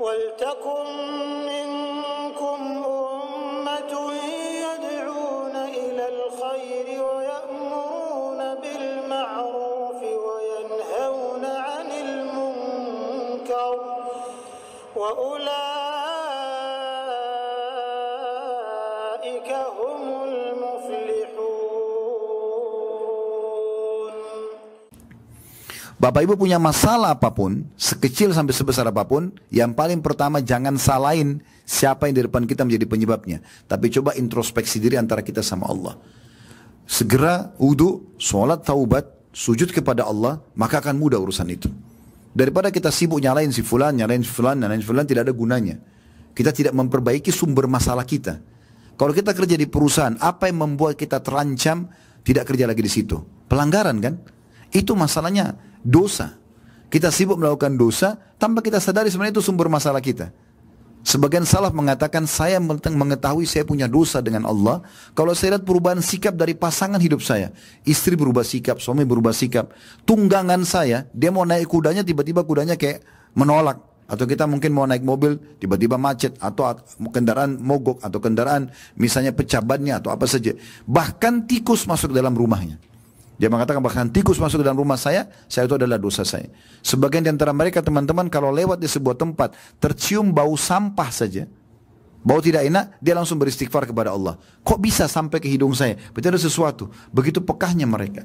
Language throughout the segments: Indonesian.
وَلْتَكُنْ مِنْكُمْ أُمَّةٌ يَدْعُونَ إِلَى الْخَيْرِ وَيَأْمُرُونَ بِالْمَعْرُوفِ وَيَنْهَوْنَ عَنِ الْمُنْكَرِ وَأُولَئِكَ هُمُ الْمُفْلِحُونَ. Bapak Ibu punya masalah apapun, sekecil sampai sebesar apapun, yang paling pertama jangan salahin siapa yang di depan kita menjadi penyebabnya. Tapi coba introspeksi diri antara kita sama Allah. Segera wudu, sholat, taubat, sujud kepada Allah, maka akan mudah urusan itu. Daripada kita sibuk nyalain si fulan, tidak ada gunanya. Kita tidak memperbaiki sumber masalah kita. Kalau kita kerja di perusahaan, apa yang membuat kita terancam tidak kerja lagi di situ? Pelanggaran kan? Itu masalahnya dosa. Kita sibuk melakukan dosa tanpa kita sadari sebenarnya itu sumber masalah kita. Sebagian salaf mengatakan saya mengetahui saya punya dosa dengan Allah kalau saya lihat perubahan sikap dari pasangan hidup saya. Istri berubah sikap, suami berubah sikap. Tunggangan saya, dia mau naik kudanya tiba-tiba kudanya kayak menolak. Atau kita mungkin mau naik mobil tiba-tiba macet. Atau kendaraan mogok atau kendaraan misalnya pecah bannya atau apa saja. Bahkan tikus masuk dalam rumahnya. Dia mengatakan bahkan tikus masuk ke dalam rumah saya itu adalah dosa saya. Sebagian di antara mereka teman-teman kalau lewat di sebuah tempat tercium bau sampah saja, bau tidak enak, dia langsung beristighfar kepada Allah. Kok bisa sampai ke hidung saya? Berarti ada sesuatu. Begitu pekahnya mereka.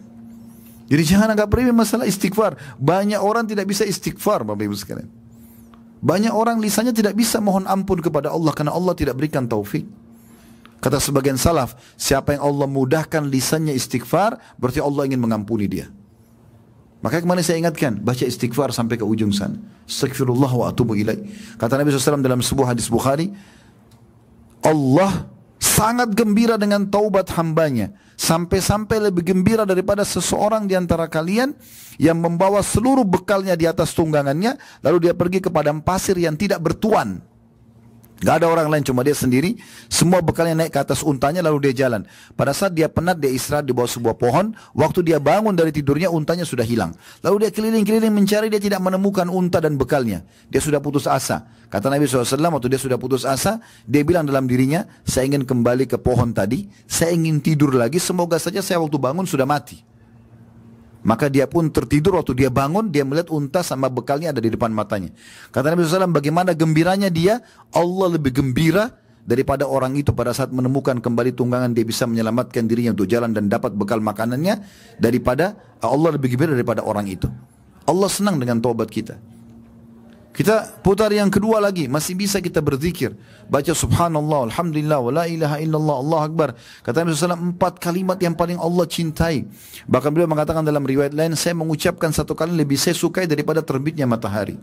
Jadi jangan anggap remeh masalah istighfar. Banyak orang tidak bisa istighfar, Bapak Ibu sekalian. Banyak orang lisannya tidak bisa mohon ampun kepada Allah karena Allah tidak berikan taufik. Kata sebagian salaf, siapa yang Allah mudahkan lisannya istighfar, berarti Allah ingin mengampuni dia. Makanya kemarin saya ingatkan, baca istighfar sampai ke ujung sana. Astaghfirullah wa atubu ilaih. Kata Nabi SAW dalam sebuah hadis Bukhari, Allah sangat gembira dengan taubat hambanya. Sampai-sampai lebih gembira daripada seseorang di antara kalian yang membawa seluruh bekalnya di atas tunggangannya, lalu dia pergi ke padang pasir yang tidak bertuan. Gak ada orang lain, cuma dia sendiri. Semua bekalnya naik ke atas untanya lalu dia jalan. Pada saat dia penat, dia istirahat di bawah sebuah pohon. Waktu dia bangun dari tidurnya, untanya sudah hilang. Lalu dia keliling-keliling mencari, dia tidak menemukan unta dan bekalnya. Dia sudah putus asa. Kata Nabi SAW, waktu dia sudah putus asa, dia bilang dalam dirinya, saya ingin kembali ke pohon tadi, saya ingin tidur lagi, semoga saja saya waktu bangun sudah mati. Maka dia pun tertidur, waktu dia bangun, dia melihat unta sama bekalnya ada di depan matanya. Kata Nabi SAW, bagaimana gembiranya dia, Allah lebih gembira daripada orang itu pada saat menemukan kembali tunggangan, dia bisa menyelamatkan dirinya untuk jalan dan dapat bekal makanannya, daripada Allah lebih gembira daripada orang itu. Allah senang dengan taubat kita. Kita putar yang kedua lagi, masih bisa kita berzikir. Baca subhanallah, alhamdulillah, wa la ilaha illallah, Allah akbar. Kata Nabi SAW, 4 kalimat yang paling Allah cintai. Bahkan beliau mengatakan dalam riwayat lain, saya mengucapkan satu kali lebih saya sukai daripada terbitnya matahari.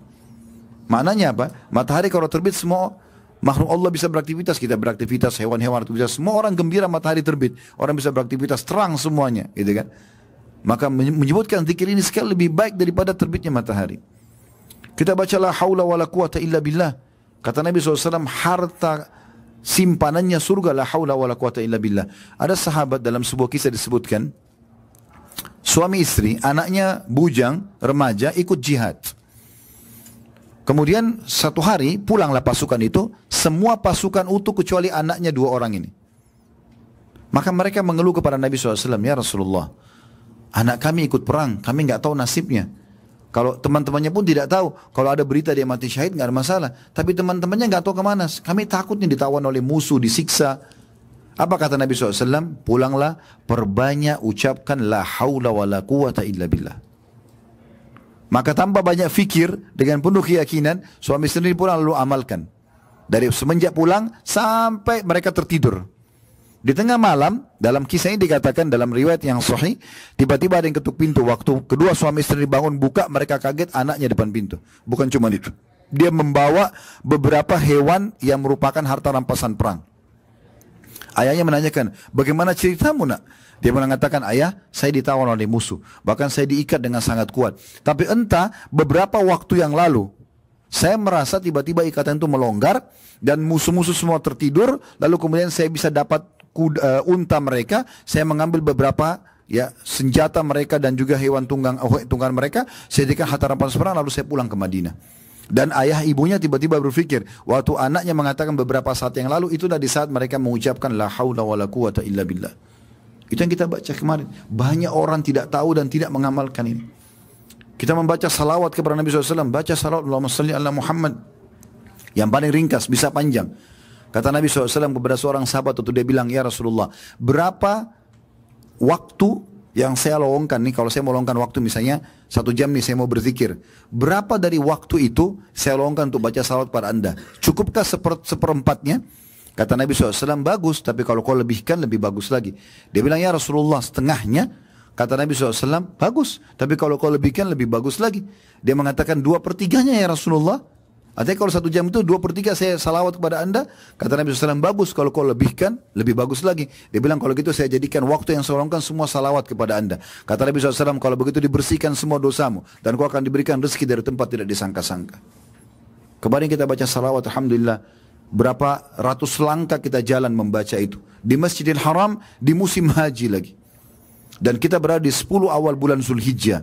Maknanya apa? Matahari kalau terbit semua makhluk Allah bisa beraktivitas, kita beraktivitas, hewan-hewan beraktivitas, semua orang gembira matahari terbit. Orang bisa beraktivitas, terang semuanya, gitu kan? Maka menyebutkan zikir ini sekali lebih baik daripada terbitnya matahari. Kita baca la haula wala quwata illa billah. Kata Nabi SAW, harta simpanannya surga, la haula wala quwata illa billah. Ada sahabat dalam sebuah kisah disebutkan, suami istri, anaknya bujang, remaja, ikut jihad. Kemudian satu hari pulanglah pasukan itu, semua pasukan utuh kecuali anaknya 2 orang ini. Maka mereka mengeluh kepada Nabi SAW, ya Rasulullah, anak kami ikut perang, kami nggak tahu nasibnya. Kalau teman-temannya pun tidak tahu. Kalau ada berita dia mati syahid nggak ada masalah. Tapi teman-temannya nggak tahu kemana. Kami takut nih ditawan oleh musuh, disiksa. Apa kata Nabi SAW? Pulanglah, perbanyak ucapkan la haula wa la quwata illa billah. Maka tanpa banyak fikir, dengan penuh keyakinan, suami istri pulang lalu amalkan. Dari semenjak pulang sampai mereka tertidur. Di tengah malam, dalam kisah ini dikatakan dalam riwayat yang sahih, tiba-tiba ada yang ketuk pintu. Waktu kedua suami istri bangun buka, mereka kaget anaknya depan pintu. Bukan cuma itu. Dia membawa beberapa hewan yang merupakan harta rampasan perang. Ayahnya menanyakan, bagaimana ceritamu nak? Dia mengatakan, ayah, saya ditawan oleh musuh. Bahkan saya diikat dengan sangat kuat. Tapi entah beberapa waktu yang lalu, saya merasa tiba-tiba ikatan itu melonggar dan musuh-musuh semua tertidur. Lalu kemudian saya bisa dapat unta mereka, saya mengambil beberapa ya senjata mereka dan juga hewan tunggang mereka, saya jadikan harta rampasan perang, lalu saya pulang ke Madinah. Dan ayah ibunya tiba-tiba berpikir, waktu anaknya mengatakan beberapa saat yang lalu, itu di saat mereka mengucapkan la haula wala quwata illa billah. Itu yang kita baca kemarin. Banyak orang tidak tahu dan tidak mengamalkan ini. Kita membaca salawat kepada Nabi SAW, baca salawat Allahumma salli ala Muhammad. Yang paling ringkas, bisa panjang. Kata Nabi SAW kepada seorang sahabat waktu dia bilang, ya Rasulullah, berapa waktu yang saya lowongkan nih, kalau saya mau lowongkan waktu misalnya 1 jam nih saya mau berzikir, berapa dari waktu itu saya lowongkan untuk baca salawat pada anda? Cukupkah seperempatnya? Kata Nabi SAW, bagus, tapi kalau kau lebihkan lebih bagus lagi. Dia bilang, ya Rasulullah, setengahnya. Kata Nabi SAW, bagus, tapi kalau kau lebihkan lebih bagus lagi. Dia mengatakan 2/3 ya Rasulullah. Artinya kalau 1 jam itu 2/3 saya salawat kepada anda. Kata Nabi SAW, bagus, kalau kau lebihkan lebih bagus lagi. Dia bilang, kalau gitu saya jadikan waktu yang saya lowongkan semua salawat kepada anda. Kata Nabi SAW, kalau begitu dibersihkan semua dosamu, dan kau akan diberikan rezeki dari tempat tidak disangka-sangka. Kemarin kita baca salawat, alhamdulillah, berapa ratus langkah kita jalan membaca itu. Di Masjidil Haram, di musim haji lagi. Dan kita berada di 10 awal bulan Zulhijjah.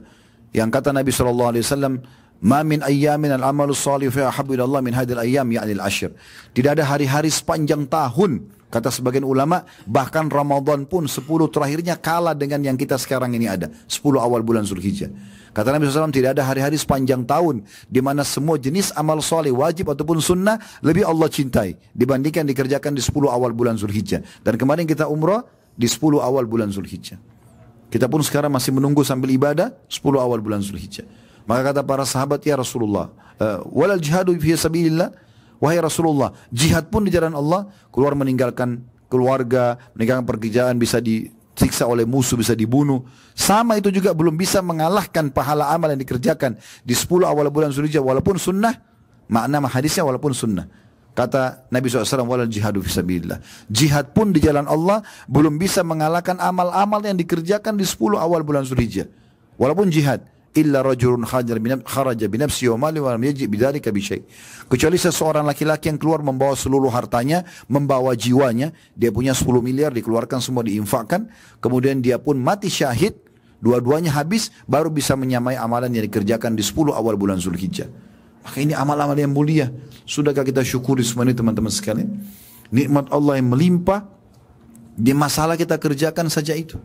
Yang kata Nabi SAW, ma min ayyamin al-amalu salih fi ahabbu ila Allah min hadil ayyam ya'ni al-ashr. Tidak ada hari-hari sepanjang tahun, kata sebagian ulama, bahkan Ramadan pun 10 terakhirnya kalah dengan yang kita sekarang ini ada, 10 awal bulan Zulhijjah. Kata Nabi SAW, tidak ada hari-hari sepanjang tahun di mana semua jenis amal saleh wajib ataupun sunnah lebih Allah cintai dibandingkan dikerjakan di 10 awal bulan Zulhijjah. Dan kemarin kita umrah di 10 awal bulan Zulhijjah. Kita pun sekarang masih menunggu sambil ibadah 10 awal bulan Zulhijjah. Maka kata para sahabat, ya Rasulullah, walal jihadu fi sabilillah, wahai Rasulullah, jihad pun di jalan Allah, keluar meninggalkan keluarga, meninggalkan pekerjaan, bisa disiksa oleh musuh, bisa dibunuh. Sama itu juga belum bisa mengalahkan pahala amal yang dikerjakan di 10 awal bulan Zulhijjah, walaupun sunnah. Makna hadisnya walaupun sunnah. Kata Nabi SAW, walal jihadu fi sabilillah, jihad pun di jalan Allah belum bisa mengalahkan amal-amal yang dikerjakan di 10 awal bulan Zulhijjah, walaupun jihad. Illa rajulun kharaja binafsi wa mali wa lam yaji bidzalika bi syai'. Kecuali seseorang laki-laki yang keluar membawa seluruh hartanya, membawa jiwanya, dia punya 10 miliar dikeluarkan semua diinfakkan, kemudian dia pun mati syahid, dua-duanya habis, baru bisa menyamai amalan yang dikerjakan di 10 awal bulan Zulhijjah. Maka ini amal-amal yang mulia. Sudahkah kita syukuri semua ini teman-teman sekalian? Nikmat Allah yang melimpah, di masalah kita kerjakan saja itu.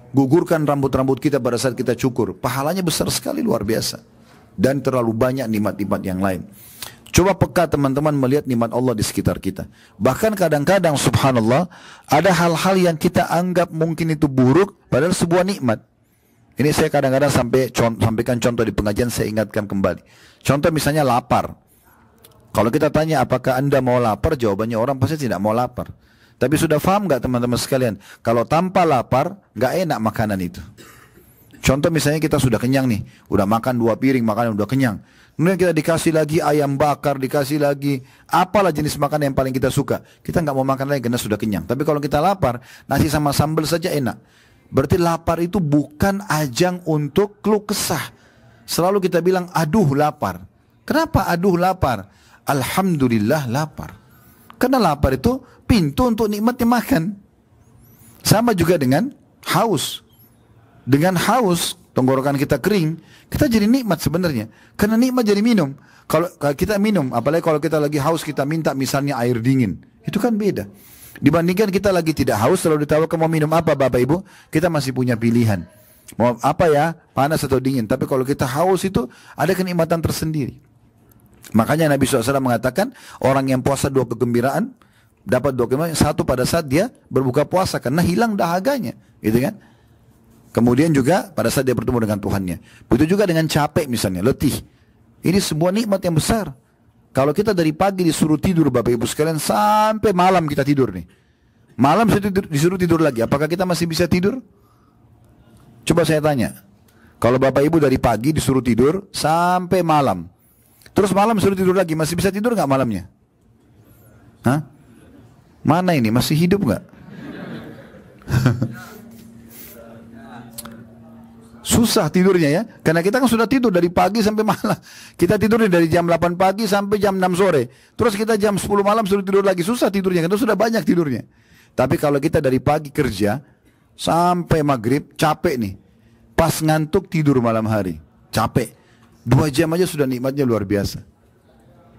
Gugurkan rambut-rambut kita pada saat kita cukur, pahalanya besar sekali, luar biasa. Dan terlalu banyak nikmat-nikmat yang lain. Coba peka teman-teman melihat nikmat Allah di sekitar kita. Bahkan kadang-kadang subhanallah, ada hal-hal yang kita anggap mungkin itu buruk, padahal sebuah nikmat. Ini saya kadang-kadang sampaikan contoh di pengajian, saya ingatkan kembali. Contoh misalnya lapar. Kalau kita tanya apakah anda mau lapar, jawabannya orang pasti tidak mau lapar. Tapi sudah paham nggak teman-teman sekalian? Kalau tanpa lapar, nggak enak makanan itu. Contoh misalnya kita sudah kenyang nih, udah makan 2 piring makanan udah kenyang. Kemudian kita dikasih lagi ayam bakar, dikasih lagi apalah jenis makanan yang paling kita suka. Kita nggak mau makan lagi karena sudah kenyang. Tapi kalau kita lapar, nasi sama sambal saja enak. Berarti lapar itu bukan ajang untuk keluh kesah. Selalu kita bilang, aduh lapar. Kenapa aduh lapar? Alhamdulillah lapar. Karena lapar itu pintu untuk nikmatnya makan. Sama juga dengan haus. Dengan haus, tenggorokan kita kering, kita jadi nikmat sebenarnya. Karena nikmat jadi minum. Kalau kita minum, apalagi kalau kita lagi haus, kita minta misalnya air dingin. Itu kan beda. Dibandingkan kita lagi tidak haus, selalu ditawarkan mau minum apa Bapak Ibu, kita masih punya pilihan. Mau apa ya, panas atau dingin. Tapi kalau kita haus itu ada kenikmatan tersendiri. Makanya Nabi SAW mengatakan, orang yang puasa 2 kegembiraan, dapat 2 kegembiraan, satu pada saat dia berbuka puasa, karena hilang dahaganya. Gitu kan? Kemudian juga pada saat dia bertemu dengan Tuhannya. Begitu juga dengan capek misalnya, letih. Ini sebuah nikmat yang besar. Kalau kita dari pagi disuruh tidur Bapak Ibu sekalian, sampai malam kita tidur nih. Malam disuruh tidur lagi, apakah kita masih bisa tidur? Coba saya tanya. Kalau Bapak Ibu dari pagi disuruh tidur sampai malam, terus malam suruh tidur lagi, masih bisa tidur nggak malamnya? Hah? Mana ini? Masih hidup nggak? Susah tidurnya ya, karena kita kan sudah tidur dari pagi sampai malam. Kita tidur dari jam 8 pagi sampai jam 6 sore. Terus kita jam 10 malam suruh tidur lagi, susah tidurnya, karena sudah banyak tidurnya. Tapi kalau kita dari pagi kerja sampai maghrib, capek nih. Pas ngantuk tidur malam hari, capek. 2 jam aja sudah nikmatnya luar biasa.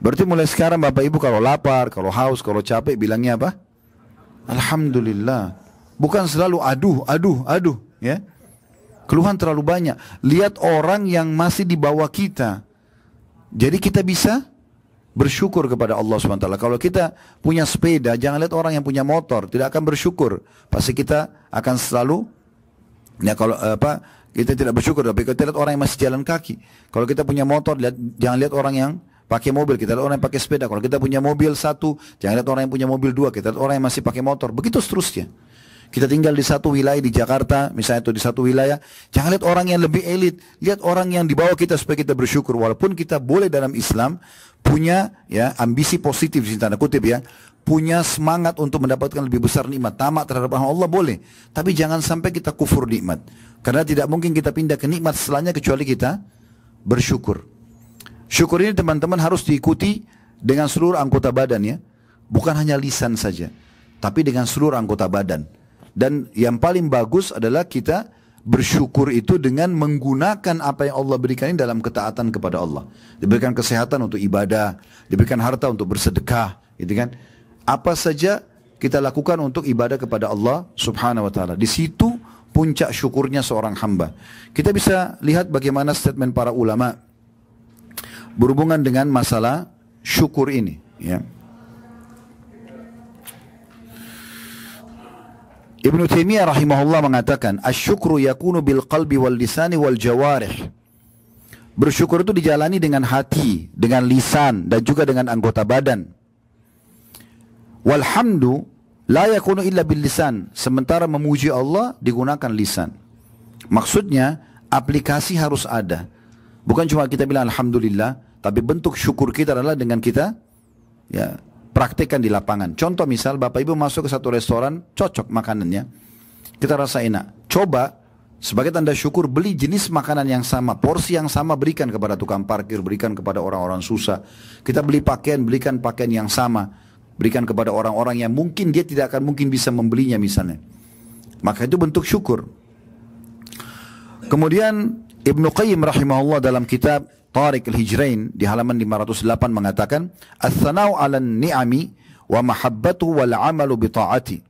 Berarti mulai sekarang Bapak Ibu kalau lapar, kalau haus, kalau capek bilangnya apa? Alhamdulillah. Bukan selalu aduh, ya. Keluhan terlalu banyak. Lihat orang yang masih di bawah kita. Jadi kita bisa bersyukur kepada Allah SWT. Kalau kita punya sepeda, jangan lihat orang yang punya motor, tidak akan bersyukur. Pasti kita akan selalu, ya kalau kita tidak bersyukur. Tapi kita lihat orang yang masih jalan kaki. Kalau kita punya motor, jangan lihat orang yang pakai mobil, kita lihat orang yang pakai sepeda. Kalau kita punya mobil 1, jangan lihat orang yang punya mobil 2, kita lihat orang yang masih pakai motor. Begitu seterusnya. Kita tinggal di satu wilayah di Jakarta, misalnya atau di satu wilayah, jangan lihat orang yang lebih elit, lihat orang yang di bawah kita supaya kita bersyukur. Walaupun kita boleh dalam Islam punya ya ambisi positif, tanda kutip ya, punya semangat untuk mendapatkan lebih besar nikmat, tamak terhadap Allah boleh, tapi jangan sampai kita kufur nikmat, karena tidak mungkin kita pindah ke nikmat setelahnya kecuali kita bersyukur. Syukur ini teman-teman harus diikuti dengan seluruh anggota badan ya, bukan hanya lisan saja, tapi dengan seluruh anggota badan. Dan yang paling bagus adalah kita bersyukur itu dengan menggunakan apa yang Allah berikan ini dalam ketaatan kepada Allah. Diberikan kesehatan untuk ibadah, diberikan harta untuk bersedekah, gitu kan? Apa saja kita lakukan untuk ibadah kepada Allah Subhanahu wa taala. Di situ puncak syukurnya seorang hamba. Kita bisa lihat bagaimana statement para ulama berhubungan dengan masalah syukur ini, ya. Ibnu Taimiyah rahimahullah mengatakan, "Asy-syukru yakunu bil qalbi wal lisani wal jawarih." Bersyukur itu dijalani dengan hati, dengan lisan dan juga dengan anggota badan. Walhamdu la yakunu illa bil lisan. Sementara memuji Allah digunakan lisan. Maksudnya aplikasi harus ada. Bukan cuma kita bilang alhamdulillah, tapi bentuk syukur kita adalah dengan kita ya praktekkan di lapangan. Contoh misal Bapak Ibu masuk ke satu restoran, cocok makanannya, kita rasa enak. Coba sebagai tanda syukur beli jenis makanan yang sama, porsi yang sama, berikan kepada tukang parkir, berikan kepada orang-orang susah. Kita beli pakaian, belikan pakaian yang sama, berikan kepada orang-orang yang mungkin dia tidak akan mungkin bisa membelinya misalnya. Maka itu bentuk syukur. Kemudian Ibnu Qayyim rahimahullah dalam kitab Tariq al-Hijrain di halaman 508 mengatakan, "Ats-tsana'u 'alan ni'ami wa mahabbatu wal 'amalu bi ta'ati."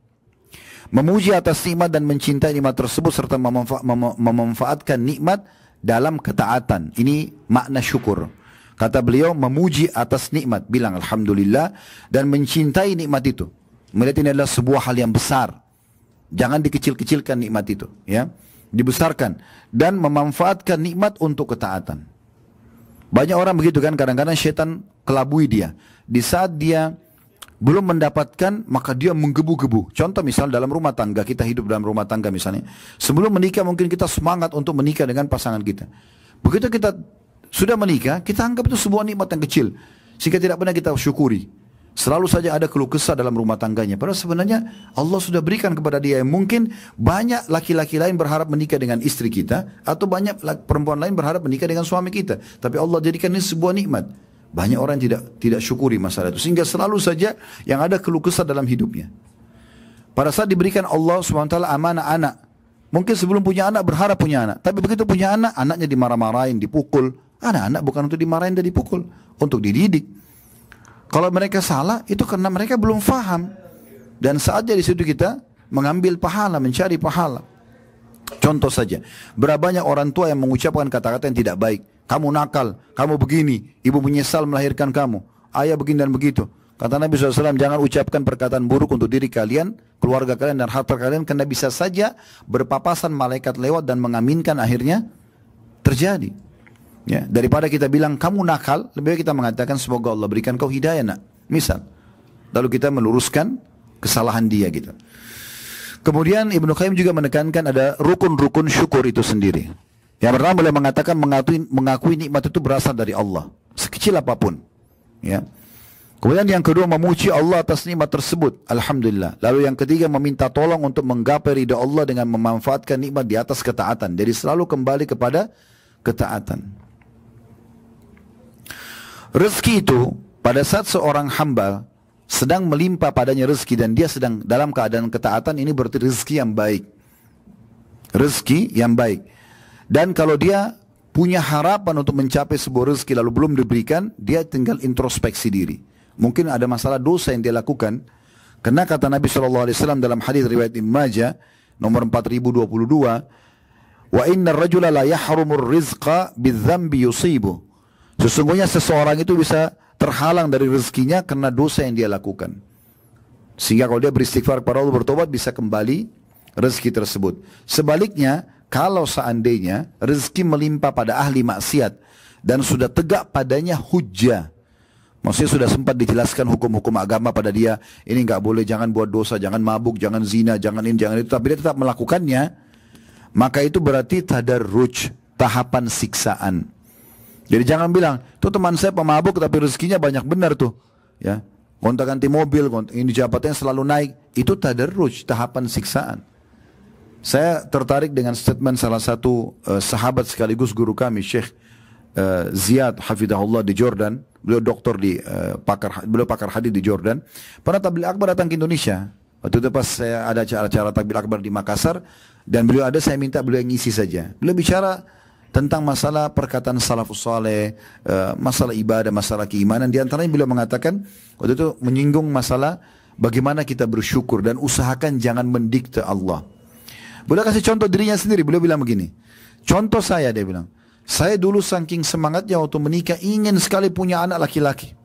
Memuji atas nikmat dan mencintai nikmat tersebut serta memanfaatkan nikmat dalam ketaatan. Ini makna syukur. Kata beliau, memuji atas nikmat, bilang alhamdulillah, dan mencintai nikmat itu. Melihat ini adalah sebuah hal yang besar. Jangan dikecil-kecilkan nikmat itu, ya. Dibesarkan dan memanfaatkan nikmat untuk ketaatan. Banyak orang begitu kan, kadang-kadang syaitan kelabui dia. Di saat dia belum mendapatkan, maka dia menggebu-gebu. Contoh misal dalam rumah tangga, kita hidup dalam rumah tangga misalnya. Sebelum menikah mungkin kita semangat untuk menikah dengan pasangan kita. Begitu kita sudah menikah, kita anggap itu sebuah nikmat yang kecil. Sehingga tidak pernah kita syukuri. Selalu saja ada keluh kesah dalam rumah tangganya. Padahal sebenarnya Allah sudah berikan kepada dia yang mungkin banyak laki-laki lain berharap menikah dengan istri kita, atau banyak perempuan lain berharap menikah dengan suami kita. Tapi Allah jadikan ini sebuah nikmat. Banyak orang tidak syukuri masalah itu. Sehingga selalu saja yang ada keluh kesah dalam hidupnya. Pada saat diberikan Allah SWT amanah anak. Mungkin sebelum punya anak berharap punya anak. Tapi begitu punya anak, anaknya dimarah-marahin, dipukul. Anak-anak bukan untuk dimarahin dan dipukul, untuk dididik. Kalau mereka salah, itu karena mereka belum faham. Dan saatnya di situ kita mengambil pahala, mencari pahala. Contoh saja, berapa banyak orang tua yang mengucapkan kata-kata yang tidak baik. Kamu nakal, kamu begini, ibu menyesal melahirkan kamu, ayah begini dan begitu. Kata Nabi SAW, jangan ucapkan perkataan buruk untuk diri kalian, keluarga kalian dan harta kalian, karena bisa saja berpapasan malaikat lewat dan mengaminkan, akhirnya terjadi. Ya, daripada kita bilang kamu nakal, lebih baik kita mengatakan semoga Allah berikan kau hidayah nak, misal. Lalu kita meluruskan kesalahan dia gitu. Kemudian Ibnu Qayyim juga menekankan ada rukun-rukun syukur itu sendiri. Yang pertama boleh mengatakan mengakui nikmat itu berasal dari Allah, sekecil apapun. Ya. Kemudian yang kedua memuji Allah atas nikmat tersebut, alhamdulillah. Lalu yang ketiga meminta tolong untuk menggapai ridha Allah dengan memanfaatkan nikmat di atas ketaatan. Jadi selalu kembali kepada ketaatan. Rezeki itu pada saat seorang hamba sedang melimpah padanya rezeki dan dia sedang dalam keadaan ketaatan, ini berarti rezeki yang baik. Rezeki yang baik. Dan kalau dia punya harapan untuk mencapai sebuah rezeki lalu belum diberikan, dia tinggal introspeksi diri. Mungkin ada masalah dosa yang dia lakukan. Karena kata Nabi SAW dalam hadis riwayat Ibnu Majah nomor 4022, wa inna ar-rajula la yahrumur rizqa bidzambi yusibu. Sesungguhnya seseorang itu bisa terhalang dari rezekinya karena dosa yang dia lakukan. Sehingga kalau dia beristighfar kepada Allah, bertobat, bisa kembali rezeki tersebut. Sebaliknya, kalau seandainya rezeki melimpah pada ahli maksiat dan sudah tegak padanya hujjah, maksudnya sudah sempat dijelaskan hukum-hukum agama pada dia, ini nggak boleh, jangan buat dosa, jangan mabuk, jangan zina, jangan ini, jangan itu, tapi dia tetap melakukannya, maka itu berarti tadarruj, tahapan siksaan. Jadi jangan bilang, tuh teman saya pemabuk tapi rezekinya banyak, benar tuh, ya, gonta ganti mobil, ini jabatannya selalu naik, itu tadarruj, tahapan siksaan. Saya tertarik dengan statement salah satu sahabat sekaligus guru kami, Syekh Ziyad Hafidahullah di Jordan. Beliau doktor di beliau pakar hadis di Jordan. Pernah tabligh akbar datang ke Indonesia. Waktu itu pas saya ada acara tabligh akbar di Makassar dan beliau ada, saya minta beliau ngisi saja. Beliau bicara tentang masalah perkataan salafus saleh, masalah ibadah, masalah keimanan. Di antaranya beliau mengatakan waktu itu menyinggung masalah bagaimana kita bersyukur dan usahakan jangan mendikte Allah. Beliau kasih contoh dirinya sendiri. Beliau bilang begini, contoh saya, dia bilang, saya dulu saking semangatnya waktu menikah ingin sekali punya anak laki-laki.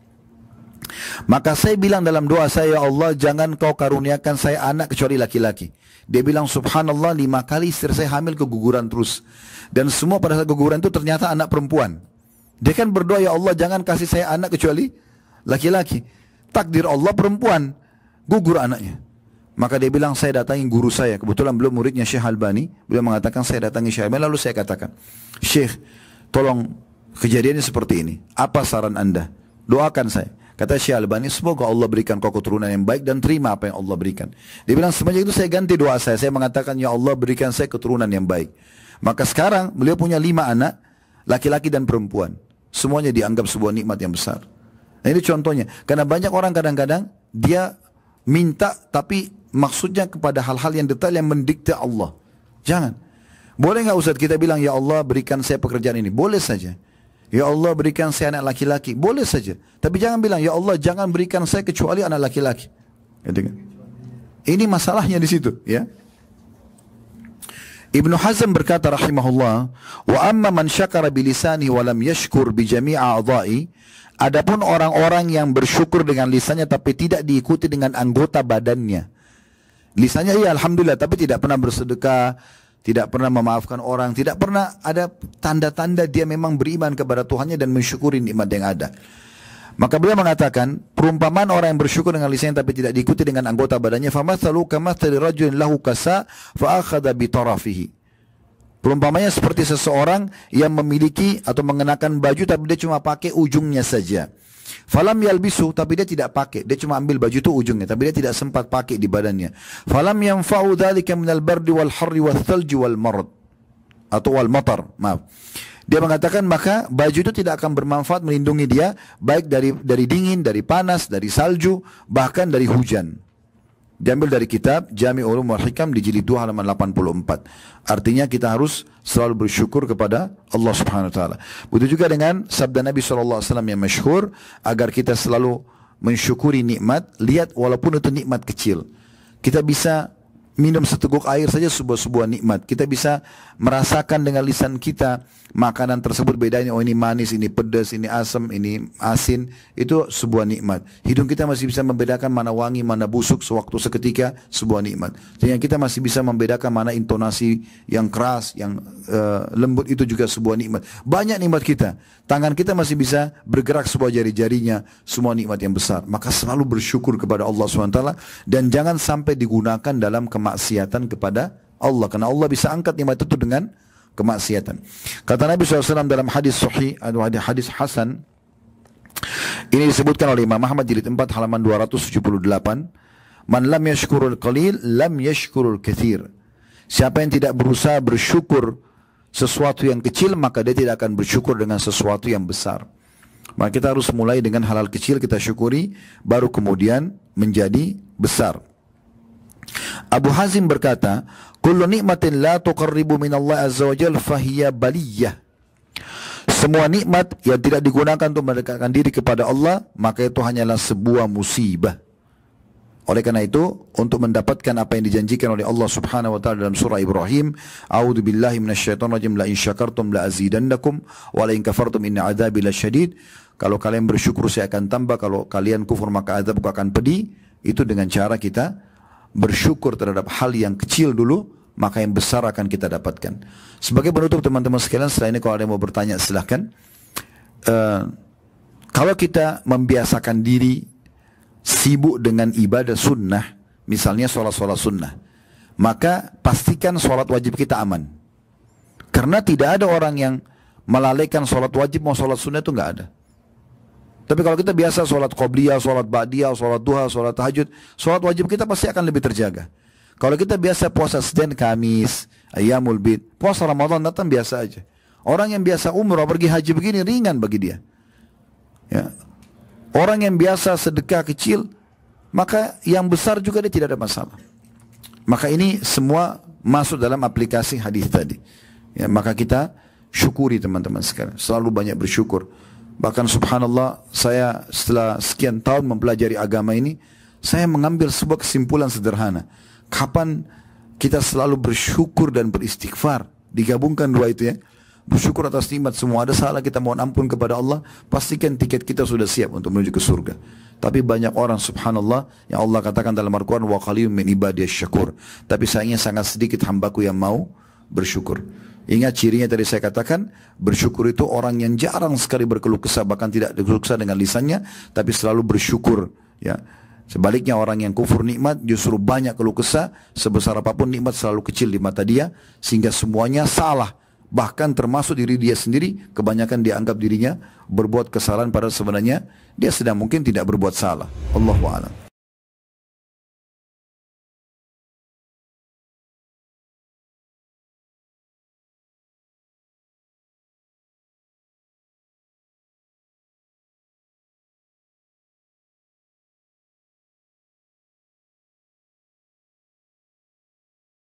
Maka saya bilang dalam doa saya, ya Allah jangan kau karuniakan saya anak kecuali laki-laki. Dia bilang subhanallah 5 kali istri saya hamil keguguran terus. Dan semua pada saat keguguran itu ternyata anak perempuan. Dia kan berdoa, ya Allah jangan kasih saya anak kecuali laki-laki. Takdir Allah perempuan, gugur anaknya. Maka dia bilang, saya datangi guru saya. Kebetulan beliau muridnya Syekh Albani. Beliau mengatakan, saya datangi Syekh Albani. Lalu saya katakan, Syekh, tolong kejadiannya seperti ini. Apa saran anda? Doakan saya. Kata Syekh Albani, semoga Allah berikan kau keturunan yang baik dan terima apa yang Allah berikan. Dia bilang, semenjak itu saya ganti doa saya. Saya mengatakan, ya Allah berikan saya keturunan yang baik. Maka sekarang beliau punya 5 anak, laki-laki dan perempuan. Semuanya dianggap sebuah nikmat yang besar. Nah ini contohnya. Karena banyak orang kadang-kadang dia minta tapi maksudnya kepada hal-hal yang detail yang mendikte Allah. Jangan. Boleh nggak Ustaz kita bilang, ya Allah berikan saya pekerjaan ini? Boleh saja. Ya Allah berikan saya anak laki-laki? Boleh saja. Tapi jangan bilang, ya Allah jangan berikan saya kecuali anak laki-laki. Ini masalahnya di situ, ya. Ibnu Hazm berkata rahimahullah, wa amma man syakara bilisani wa lam yashkur bi jami' a'dha'i. Adapun orang-orang yang bersyukur dengan lisannya tapi tidak diikuti dengan anggota badannya. Lisannya iya alhamdulillah tapi tidak pernah bersedekah, tidak pernah memaafkan orang, tidak pernah ada tanda-tanda dia memang beriman kepada Tuhannya dan mensyukuri nikmat yang ada. Maka beliau mengatakan, perumpamaan orang yang bersyukur dengan lisannya tapi tidak diikuti dengan anggota badannya, famathalu kamathali rajulin lahu kasa fa akhadha bi tarafihi. Perumpamannya seperti seseorang yang memiliki atau mengenakan baju tapi dia cuma pakai ujungnya saja. Falam yalbisu, tapi dia tidak pakai, dia cuma ambil baju itu ujungnya tapi dia tidak sempat pakai di badannya. Falam yanfa'u dzalika minal bardi wal harri wal thalji wal marad atau wal matar, maaf. Dia mengatakan maka baju itu tidak akan bermanfaat melindungi dia baik dari dingin, dari panas, dari salju, bahkan dari hujan. Diambil dari kitab Jami' Ulum wal Hikam di jilid 2 halaman 84. Artinya kita harus selalu bersyukur kepada Allah Subhanahu wa taala. Begitu juga dengan sabda Nabi SAW yang masyhur, agar kita selalu mensyukuri nikmat, lihat walaupun itu nikmat kecil. Kita bisa minum seteguk air saja sebuah nikmat. Kita bisa merasakan dengan lisan kita makanan tersebut bedanya, oh ini manis, ini pedas, ini asam, ini asin, itu sebuah nikmat. Hidung kita masih bisa membedakan mana wangi, mana busuk sewaktu seketika, sebuah nikmat. Sehingga kita masih bisa membedakan mana intonasi yang keras, yang lembut, itu juga sebuah nikmat. Banyak nikmat kita. Tangan kita masih bisa bergerak sebuah jari-jarinya, semua nikmat yang besar. Maka selalu bersyukur kepada Allah SWT dan jangan sampai digunakan dalam kemaksiatan kepada Allah. Karena Allah bisa angkat nikmat itu dengan kemaksiatan. Kata Nabi SAW dalam hadis sahih atau hadis hasan, ini disebutkan oleh Imam Ahmad jilid 4 halaman 278, man lam yashkurul qalil lam yashkurul katsir. Siapa yang tidak berusaha bersyukur sesuatu yang kecil, maka dia tidak akan bersyukur dengan sesuatu yang besar. Maka kita harus mulai dengan hal-hal kecil kita syukuri, baru kemudian menjadi besar. Abu Hazim berkata, kullu nikmatin la tuqarribu min Allah azza wa jalla fahiya baliyah. Semua nikmat yang tidak digunakan untuk mendekatkan diri kepada Allah, maka itu hanyalah sebuah musibah. Oleh karena itu, untuk mendapatkan apa yang dijanjikan oleh Allah Subhanahu wa taala dalam surah Ibrahim, A'udzu billahi minasyaitonir rajim, la in syakartum la azidannakum wa la in kafartum inna adzabi lasyadid. Kalau kalian bersyukur saya akan tambah, kalau kalian kufur maka azabku akan pedih. Itu dengan cara kita bersyukur terhadap hal yang kecil dulu, maka yang besar akan kita dapatkan. Sebagai penutup teman-teman sekalian, setelah ini kalau ada yang mau bertanya silahkan. Kalau kita membiasakan diri sibuk dengan ibadah sunnah, misalnya sholat-sholat sunnah, maka pastikan sholat wajib kita aman. Karena tidak ada orang yang melalaikan sholat wajib mau sholat sunnah, itu nggak ada. Tapi kalau kita biasa sholat qobliyah, sholat ba'diyah, sholat duha, sholat tahajud, sholat wajib kita pasti akan lebih terjaga. Kalau kita biasa puasa Senin, Kamis, Ayyamul Bid, puasa Ramadan datang biasa aja. Orang yang biasa umrah, pergi haji begini ringan bagi dia. Ya. Orang yang biasa sedekah kecil, maka yang besar juga dia tidak ada masalah. Maka ini semua masuk dalam aplikasi hadis tadi. Ya, maka kita syukuri teman-teman sekalian. Selalu banyak bersyukur. Bahkan subhanallah, saya setelah sekian tahun mempelajari agama ini, saya mengambil sebuah kesimpulan sederhana. Kapan kita selalu bersyukur dan beristighfar? Digabungkan dua itu ya. Bersyukur atas nikmat semua, ada salah kita mohon ampun kepada Allah, pastikan tiket kita sudah siap untuk menuju ke surga. Tapi banyak orang subhanallah yang Allah katakan dalam Al-Quran, wa qalilun min ibadiyas syakur. Tapi sayangnya sangat sedikit hambaku yang mau bersyukur. Ingat cirinya tadi saya katakan, bersyukur itu orang yang jarang sekali berkeluh kesah, bahkan tidak berkeluh kesah dengan lisannya, tapi selalu bersyukur. Ya. Sebaliknya orang yang kufur nikmat justru banyak keluh kesah, sebesar apapun nikmat selalu kecil di mata dia, sehingga semuanya salah. Bahkan termasuk diri dia sendiri, kebanyakan dia anggap dirinya berbuat kesalahan padahal sebenarnya dia sedang mungkin tidak berbuat salah. Allahu a'lam.